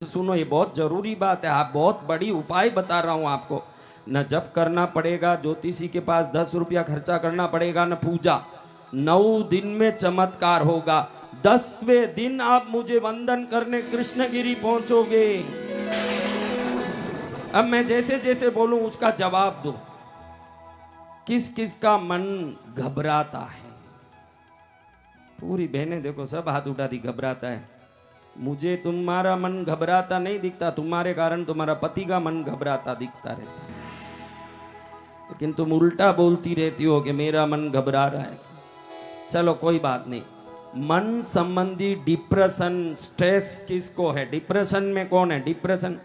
सुनो, ये बहुत जरूरी बात है। आप बहुत बड़ी उपाय बता रहा हूं आपको। न जप करना पड़ेगा, ज्योतिषी के पास 10 रुपया खर्चा करना पड़ेगा, न पूजा। 9 दिन में चमत्कार होगा। 10वें दिन आप मुझे वंदन करने कृष्णगिरी पहुंचोगे। अब मैं जैसे जैसे बोलूं उसका जवाब दो। किस किस का मन घबराता है? पूरी बहनें देखो, सब हाथ उठा दी। घबराता है। मुझे तुम्हारा मन घबराता नहीं दिखता, तुम्हारे कारण तुम्हारा पति का मन घबराता दिखता रहता है। लेकिन तुम उल्टा बोलती रहती हो कि मेरा मन घबरा रहा है। चलो कोई बात नहीं। मन संबंधी डिप्रेशन, स्ट्रेस किसको है? डिप्रेशन में कौन है? डिप्रेशन,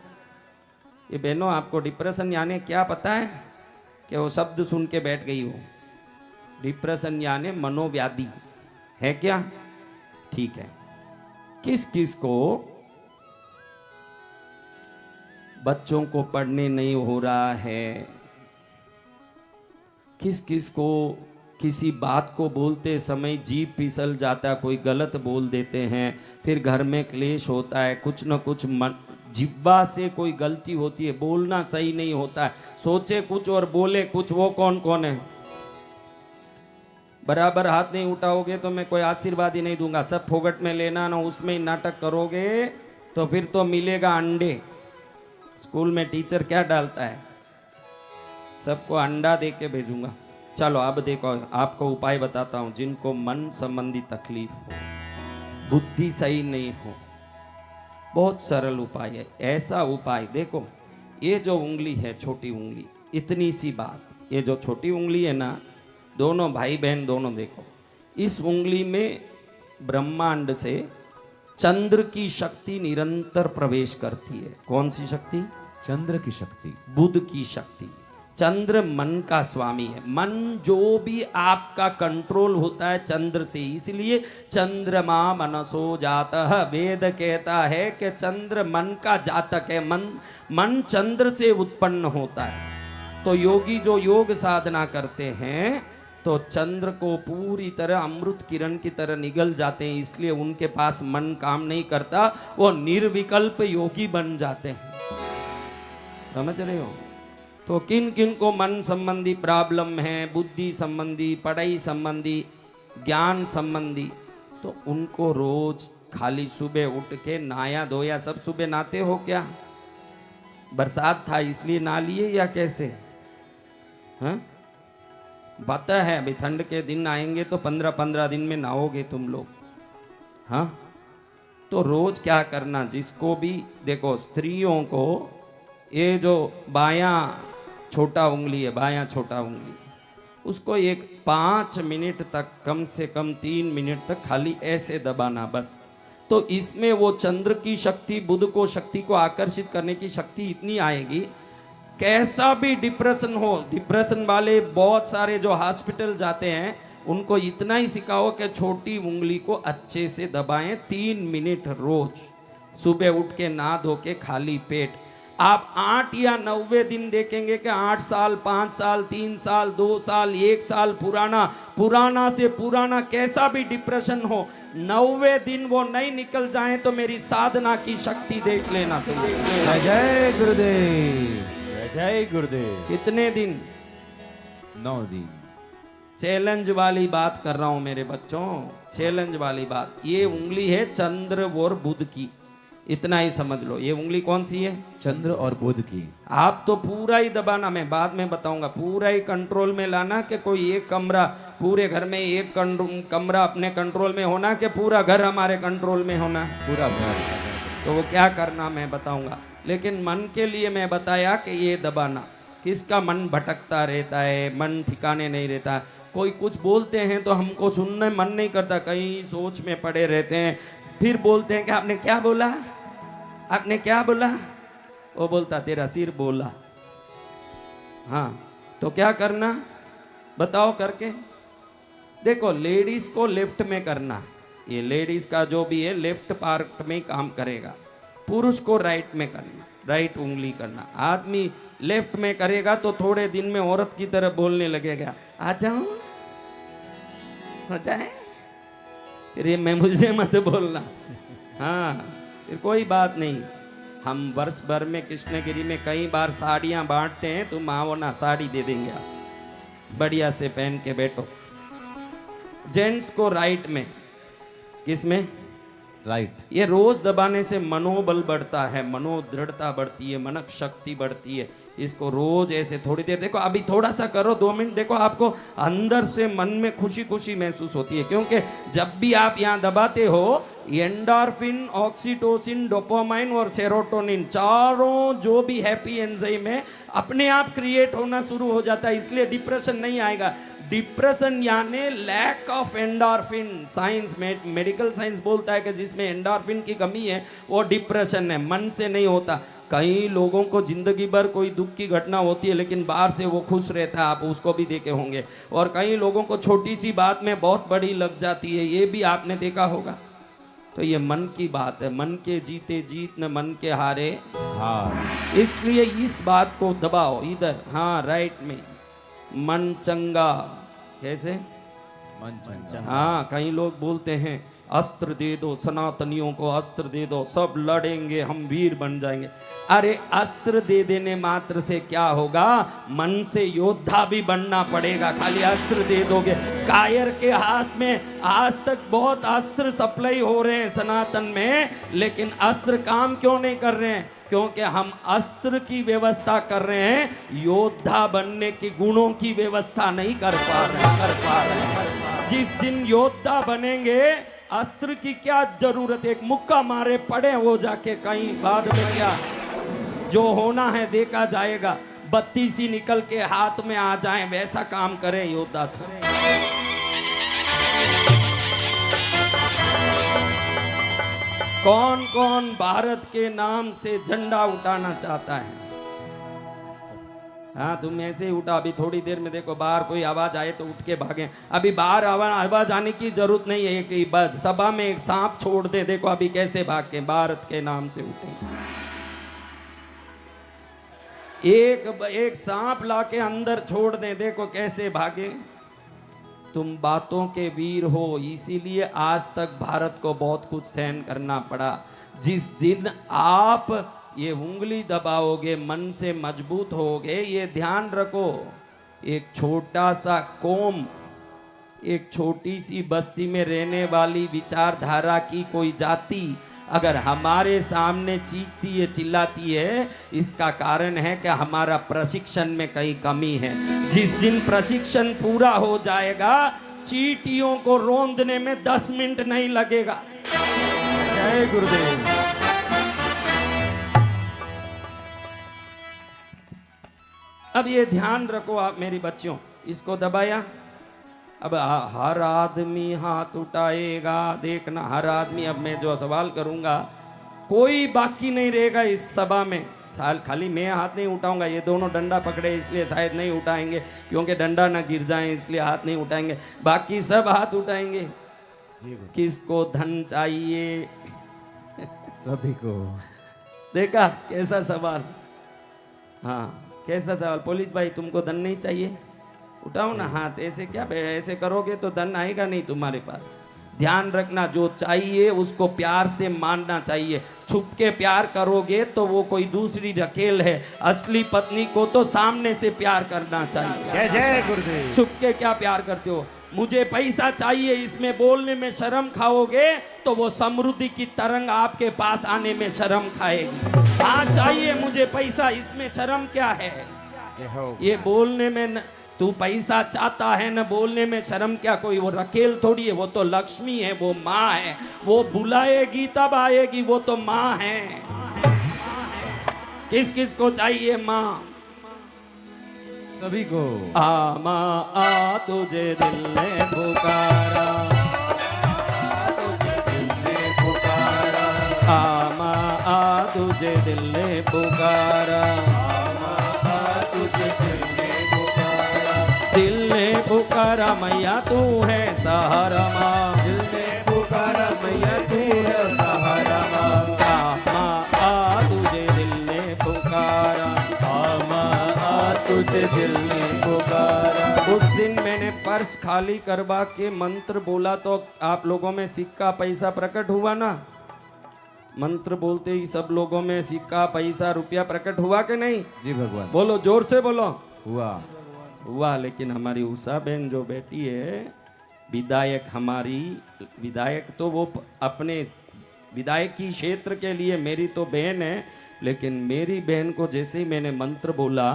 ये बहनों आपको डिप्रेशन यानी क्या पता है? कि वो शब्द सुन के बैठ गई हो। डिप्रेशन यानी मनोव्याधि है क्या? ठीक है। किस किस को बच्चों को पढ़ने नहीं हो रहा है? किस किस को किसी बात को बोलते समय जीभ फिसल जाता है, कोई गलत बोल देते हैं, फिर घर में क्लेश होता है, कुछ न कुछ जिह्वा से कोई गलती होती है, बोलना सही नहीं होता है, सोचे कुछ और बोले कुछ। वो कौन कौन है? बराबर हाथ नहीं उठाओगे तो मैं कोई आशीर्वाद ही नहीं दूंगा। सब फोगट में लेना, ना उसमें ही नाटक करोगे तो फिर तो मिलेगा अंडे। स्कूल में टीचर क्या डालता है? सबको अंडा दे के भेजूंगा। चलो अब देखो, आपको उपाय बताता हूं। जिनको मन संबंधी तकलीफ हो, बुद्धि सही नहीं हो, बहुत सरल उपाय है। ऐसा उपाय देखो, ये जो उंगली है, छोटी उंगली, इतनी सी बात, ये जो छोटी उंगली है ना, दोनों भाई बहन दोनों देखो, इस उंगली में ब्रह्मांड से चंद्र की शक्ति निरंतर प्रवेश करती है। कौन सी शक्ति? चंद्र की शक्ति, बुध की शक्ति। चंद्र मन का स्वामी है। मन जो भी आपका कंट्रोल होता है चंद्र से, इसलिए चंद्रमा मनसो जातः। वेद कहता है कि चंद्र मन का जातक है। मन चंद्र से उत्पन्न होता है। तो योगी जो योग साधना करते हैं तो चंद्र को पूरी तरह अमृत किरण की तरह निगल जाते हैं, इसलिए उनके पास मन काम नहीं करता, वो निर्विकल्प योगी बन जाते हैं। समझ रहे हो? तो किन किन को मन संबंधी प्रॉब्लम है, बुद्धि संबंधी, पढ़ाई संबंधी, ज्ञान संबंधी, तो उनको रोज खाली सुबह उठ के नहाया धोया। सब सुबह नहाते हो क्या? बरसात था इसलिए नहा लिए या कैसे? हाँ, पता है अभी ठंड के दिन आएंगे तो 15-15 दिन में नहाओगे तुम लोग। हाँ, तो रोज क्या करना, जिसको भी देखो, स्त्रियों को ये जो बायां छोटा उंगली है, बायां छोटा उंगली, उसको एक 5 मिनट तक, कम से कम 3 मिनट तक खाली ऐसे दबाना बस। तो इसमें वो चंद्र की शक्ति, बुध को शक्ति को आकर्षित करने की शक्ति इतनी आएगी। कैसा भी डिप्रेशन हो, डिप्रेशन वाले बहुत सारे जो हॉस्पिटल जाते हैं, उनको इतना ही सिखाओ कि छोटी उंगली को अच्छे से दबाएं 3 मिनट रोज, सुबह उठ के नहा धो के खाली पेट। आप 8 या 90 दिन देखेंगे कि 8 साल, 5 साल, 3 साल, 2 साल, 1 साल पुराना से पुराना कैसा भी डिप्रेशन हो, 90 दिन वो नहीं निकल जाए तो मेरी साधना की शक्ति देख लेना। जय गुरुदेव, जय गुरुदेव। कितने दिन? 9 दिन। चैलेंज वाली बात कर रहा हूं मेरे बच्चों, चैलेंज वाली बात। ये उंगली है चंद्र और बुध की, इतना ही समझ लो। ये उंगली कौन सी है? चंद्र और बुध की। आप तो पूरा ही दबाना, मैं बाद में बताऊंगा। पूरा ही कंट्रोल में लाना कि कोई एक कमरा, पूरे घर में एक कमरा अपने कंट्रोल में होना कि पूरा घर हमारे कंट्रोल में होना, पूरा घर। तो वो क्या करना मैं बताऊंगा। लेकिन मन के लिए मैं बताया कि ये दबाना। किसका मन भटकता रहता है, मन ठिकाने नहीं रहता। कोई कुछ बोलते हैं तो हमको सुनने मन नहीं करता, कहीं सोच में पड़े रहते हैं। फिर बोलते हैं कि आपने क्या बोला, आपने क्या बोला? वो बोलता तेरा सिर बोला। हाँ, तो क्या करना बताओ करके? देखो, लेडीज को लेफ्ट में करना, ये लेडीज का जो भी है लेफ्ट पार्ट में काम करेगा। पुरुष को राइट में करना, राइट उंगली करना। आदमी लेफ्ट में करेगा तो थोड़े दिन में औरत की तरह बोलने लगेगा, आ जाऊं, हो जाए, फिर ये मैं मुझे मत बोलना। हाँ, फिर कोई बात नहीं। हम वर्ष भर में कृष्णगिरी में कई बार साड़ियां बांटते हैं, तुम आओ ना, साड़ी दे देंगे आप, बढ़िया से पहन के बैठो। जेंट्स को राइट में, किसमें? राइट। ये रोज दबाने से मनोबल बढ़ता है, मनोदृढ़ता बढ़ती है, मनक शक्ति बढ़ती है। इसको रोज ऐसे थोड़ी देर देखो, अभी थोड़ा सा करो, 2 मिनट देखो, आपको अंदर से मन में खुशी खुशी महसूस होती है। क्योंकि जब भी आप यहाँ दबाते हो, एंडोर्फिन, ऑक्सीटोसिन, डोपामाइन और सेरोटोनिन, चारों जो भी हैप्पी एंजाइम है अपने आप क्रिएट होना शुरू हो जाता है। इसलिए डिप्रेशन नहीं आएगा। डिप्रेशन यानी लैक ऑफ एंडोर्फिन। साइंस में, मेडिकल साइंस बोलता है कि जिसमें एंडोर्फिन की कमी है वो डिप्रेशन है, मन से नहीं होता। कई लोगों को जिंदगी भर कोई दुख की घटना होती है लेकिन बाहर से वो खुश रहता है, आप उसको भी देखे होंगे। और कई लोगों को छोटी सी बात में बहुत बड़ी लग जाती है, ये भी आपने देखा होगा। तो ये मन की बात है, मन के जीते जीत न मन के हारे हार। इसलिए इस बात को दबाओ इधर, हाँ राइट में, मन चंगा। कैसे? मन चंगा। हाँ, कई लोग बोलते हैं अस्त्र दे दो, सनातनियों को अस्त्र दे दो, सब लड़ेंगे, हम वीर बन जाएंगे। अरे अस्त्र दे देने मात्र से क्या होगा? मन से योद्धा भी बनना पड़ेगा। खाली अस्त्र दे दोगे, कायर के हाथ में आज तक बहुत अस्त्र सप्लाई हो रहे हैं सनातन में, लेकिन अस्त्र काम क्यों नहीं कर रहे हैं? क्योंकि हम अस्त्र की व्यवस्था कर रहे हैं, योद्धा बनने के गुणों की व्यवस्था नहीं कर पा रहे। जिस दिन योद्धा बनेंगे, अस्त्र की क्या जरूरत है? एक मुक्का मारे पड़े हो जाके कहीं, बाद में क्या, जो होना है देखा जाएगा। बत्ती सी निकल के हाथ में आ जाए, वैसा काम करें योद्धा। कौन कौन भारत के नाम से झंडा उठाना चाहता है? हाँ, तुम ऐसे ही उठा। अभी थोड़ी देर में देखो, बाहर कोई आवाज आए तो उठ के भागे। अभी बाहर आवाज आने की जरूरत नहीं है कि बस सभा में एक सांप छोड़ दे, देखो अभी कैसे भाग के भारत के नाम से उठे। एक सांप लाके अंदर छोड़ दे, देखो कैसे भागे। तुम बातों के वीर हो, इसीलिए आज तक भारत को बहुत कुछ सहन करना पड़ा। जिस दिन आप ये उंगली दबाओगे, मन से मजबूत होगे, ये ध्यान रखो। एक छोटा सा कौम, एक छोटी सी बस्ती में रहने वाली विचारधारा की कोई जाति अगर हमारे सामने चीखती है, चिल्लाती है, इसका कारण है कि हमारा प्रशिक्षण में कहीं कमी है। जिस दिन प्रशिक्षण पूरा हो जाएगा, चींटियों को रौंदने में 10 मिनट नहीं लगेगा। जय गुरुदेव। अब ये ध्यान रखो आप मेरी बच्चियों, इसको दबाया। अब हर आदमी हाथ उठाएगा, देखना हर आदमी। अब मैं जो सवाल करूंगा, कोई बाकी नहीं रहेगा इस सभा में। खाली मैं हाथ नहीं उठाऊंगा, ये दोनों डंडा पकड़े इसलिए शायद नहीं उठाएंगे, क्योंकि डंडा ना गिर जाए इसलिए हाथ नहीं उठाएंगे। बाकी सब हाथ उठाएंगे। किसको धन चाहिए? सभी को। देखा कैसा सवाल? हाँ, कैसा सवाल? पुलिस भाई, तुमको धन नहीं चाहिए? उठाओ ना हाथ। ऐसे क्या, ऐसे करोगे तो धन आएगा नहीं तुम्हारे पास। ध्यान रखना, जो चाहिए उसको प्यार से मानना चाहिए। छुप के प्यार करोगे तो वो कोई दूसरी रखेल है। असली पत्नी को तो सामने से प्यार करना चाहिए। जय जय गुरुदेव। छुप के क्या प्यार करते हो? मुझे पैसा चाहिए, इसमें बोलने में शर्म खाओगे तो वो समृद्धि की तरंग आपके पास आने में शर्म खाएगी। हाँ, चाहिए मुझे पैसा, इसमें शर्म क्या है? ये बोलने में तू पैसा चाहता है न, बोलने में शर्म क्या? कोई वो रकेल थोड़ी है, वो तो लक्ष्मी है, वो माँ है। वो बुलाएगी तब आएगी, वो तो माँ है। किस किस को चाहिए माँ? सभी को। आ माँ आ, तुझे दिल ने पुकारा, आ माँ आ, तुझे दिल ने पुकारा, दिल ने पुकारा मैया तू है सहारा माँ, दिल ने पुकारा मैया तू है सहारा माँ, आ तुझे दिल ने पुकारा, आ तुझे दिल ने पुकारा। उस दिन मैंने पर्स खाली करवा के मंत्र बोला तो आप लोगों में सिक्का पैसा प्रकट हुआ ना? मंत्र बोलते ही सब लोगों में सिक्का पैसा रुपया प्रकट हुआ कि नहीं? जी भगवान। बोलो, जोर से बोलो। हुआ। हुआ। लेकिन हमारी उषा बहन जो बेटी है, विधायक हमारी, विधायक तो वो अपने विधायक की क्षेत्र के लिए मेरी तो बहन है, लेकिन मेरी बहन को जैसे ही मैंने मंत्र बोला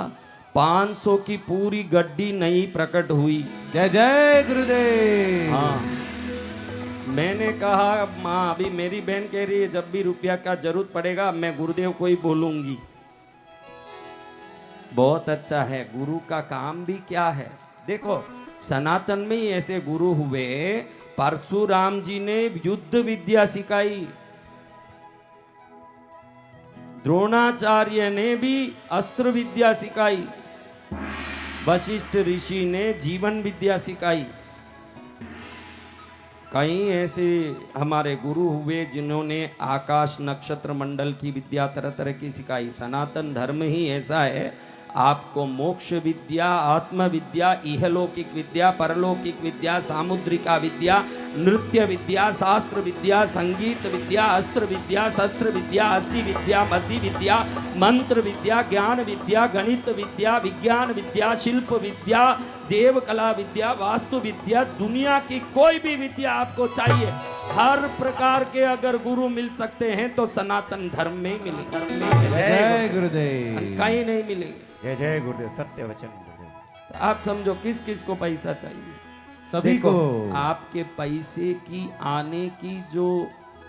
500 की पूरी गड्डी नहीं प्रकट हुई। जय जय गुरुदेव। हाँ, मैंने कहा माँ अभी मेरी बहन कह रही है जब भी रुपया का जरूरत पड़ेगा मैं गुरुदेव को ही बोलूंगी। बहुत अच्छा है, गुरु का काम भी क्या है। देखो सनातन में ही ऐसे गुरु हुए, परशुराम जी ने युद्ध विद्या सिखाई, द्रोणाचार्य ने भी अस्त्र विद्या सिखाई, वशिष्ठ ऋषि ने जीवन विद्या सिखाई। कई ऐसे हमारे गुरु हुए जिन्होंने आकाश नक्षत्र मंडल की विद्या तरह तरह की सिखाई। सनातन धर्म ही ऐसा है, आपको मोक्ष विद्या, आत्म विद्या, इहलौकिक विद्या, परलौकिक विद्या, सामुद्रिका विद्या, नृत्य विद्या, शास्त्र विद्या, संगीत विद्या, अस्त्र विद्या, शस्त्र विद्या, अस्सी विद्या, मसी विद्या, मंत्र विद्या, ज्ञान विद्या, गणित विद्या, विज्ञान विद्या, शिल्प विद्या, देव कला विद्या, वास्तु विद्या, दुनिया की कोई भी विद्या आपको चाहिए, हर प्रकार के अगर गुरु मिल सकते हैं तो सनातन धर्म में ही मिलेंगे। जय गुरुदेव। कहीं नहीं मिलेंगे। जय जय गुरुदेव। सत्य वचन गुरुदेव। आप समझो किस किस को पैसा चाहिए? सभी देखो, को। आपके पैसे की आने की जो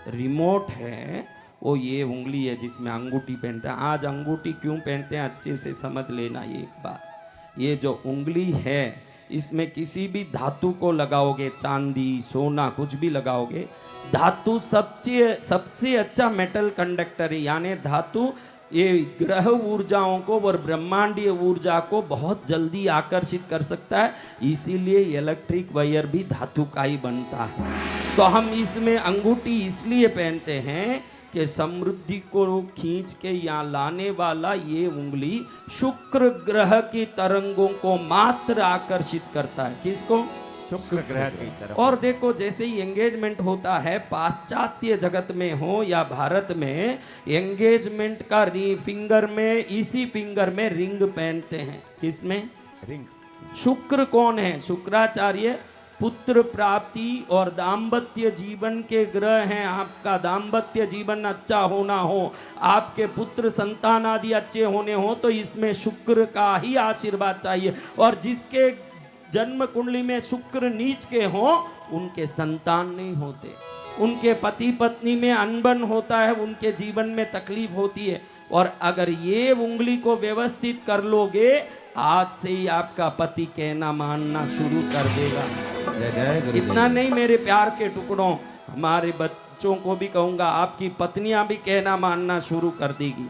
रिमोट है वो ये उंगली है जिसमें अंगूठी पहनते हैं। आज अंगूठी क्यों पहनते हैं अच्छे से समझ लेना ये एक बात। ये जो उंगली है इसमें किसी भी धातु को लगाओगे, चांदी सोना कुछ भी लगाओगे, धातु सबसे अच्छा मेटल कंडक्टर है। यानी धातु ये ग्रह ऊर्जाओं को और ब्रह्मांडीय ऊर्जा को बहुत जल्दी आकर्षित कर सकता है, इसीलिए इलेक्ट्रिक वायर भी धातु का ही बनता है। तो हम इसमें अंगूठी इसलिए पहनते हैं कि समृद्धि को खींच के यहाँ लाने वाला ये उंगली शुक्र ग्रह की तरंगों को मात्र आकर्षित करता है। किसको? शुक्र ग्रह की तरफ। और देखो जैसे ही एंगेजमेंट होता है, पाश्चात्य जगत में हो या भारत में, एंगेजमेंट का फिंगर में, इसी फिंगर में रिंग पहनते हैं। किसमें? रिंग। शुक्र कौन है? शुक्राचार्य पुत्र प्राप्ति और दाम्पत्य जीवन के ग्रह हैं। आपका दाम्पत्य जीवन अच्छा होना हो, आपके पुत्र संतान आदि अच्छे होने हो तो इसमें शुक्र का ही आशीर्वाद चाहिए। और जिसके जन्म कुंडली में शुक्र नीच के हों उनके संतान नहीं होते, उनके पति पत्नी में अनबन होता है, उनके जीवन में तकलीफ होती है। और अगर ये उंगली को व्यवस्थित कर लोगे, आज से ही आपका पति कहना मानना शुरू कर देगा। जय जय गुरुदेव। इतना नहीं मेरे प्यार के टुकड़ों, हमारे बच्चों को भी कहूंगा आपकी पत्नियां भी कहना मानना शुरू कर देगी।